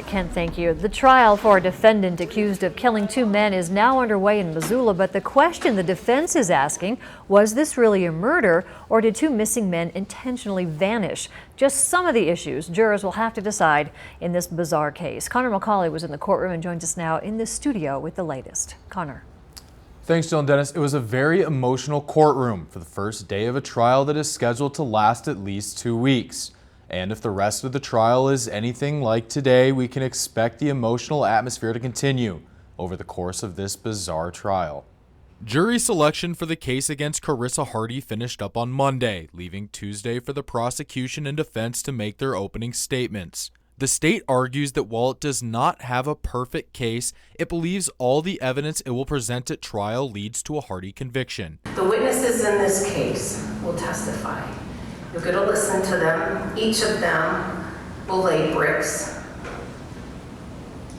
Ken, thank you. The trial for a defendant accused of killing two men is now underway in Missoula, but the question the defense is asking, was this really a murder or did two missing men intentionally vanish? Just some of the issues jurors will have to decide in this bizarre case. Connor McCauley was in the courtroom and joins us now in the studio with the latest. Connor. Thanks, Jill and Dennis. It was a very emotional courtroom for the first day of a trial that is scheduled to last at least 2 weeks. And if the rest of the trial is anything like today, we can expect the emotional atmosphere to continue over the course of this bizarre trial. Jury selection for the case against Carissa Hardy finished up on Monday, leaving Tuesday for the prosecution and defense to make their opening statements. The state argues that while it does not have a perfect case, it believes all the evidence it will present at trial leads to a Hardy conviction. The witnesses in this case will testify. You're going to listen to them. Each of them will lay bricks.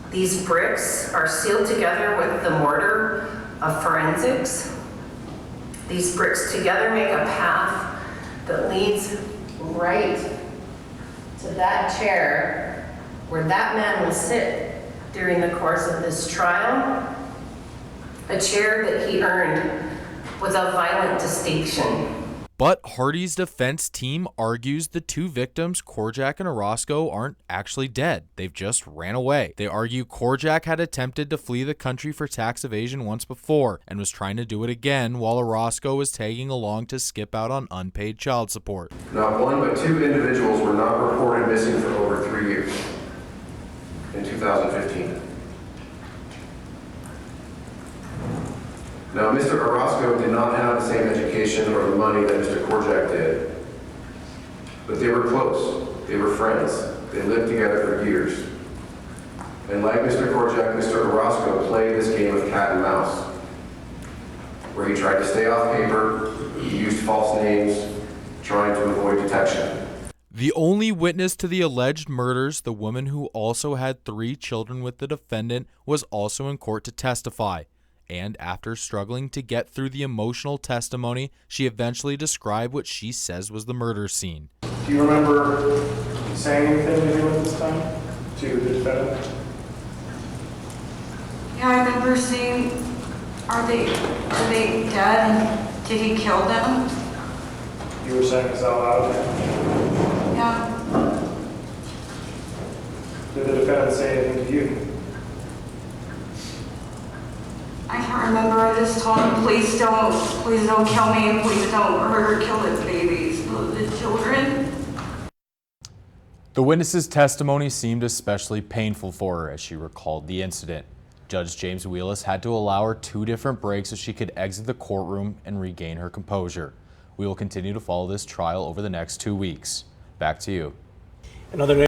These bricks are sealed together with the mortar of forensics. These bricks together make a path that leads right to that chair where that man will sit during the course of this trial, a chair that he earned with a violent distinction. But Hardy's defense team argues the two victims, Korjak and Orozco, aren't actually dead. They've just ran away. They argue Korjak had attempted to flee the country for tax evasion once before and was trying to do it again, while Orozco was tagging along to skip out on unpaid child support. Not one but two individuals were not reported missing for over 3 years in 2015. Now, Mr. Orozco did not have the same education or the money that Mr. Korjak did, but they were close, they were friends, they lived together for years. And like Mr. Korjak, Mr. Orozco played this game of cat and mouse, where he tried to stay off paper, he used false names, trying to avoid detection. The only witness to the alleged murders, the woman who also had 3 children with the defendant, was also in court to testify. And after struggling to get through the emotional testimony, she eventually described what she says was the murder scene. Do you remember saying anything to anyone this time to the defendant? Yeah, I remember saying, are they dead and did he kill them? You were saying this out loud? Yeah. Did the defendant say anything to you? I can't remember. I just told him, please don't kill me. Please don't hurt or kill the babies, the children. The witness's testimony seemed especially painful for her as she recalled the incident. Judge James Wheelis had to allow her 2 different breaks so she could exit the courtroom and regain her composure. We will continue to follow this trial over the next 2 weeks. Back to you. Another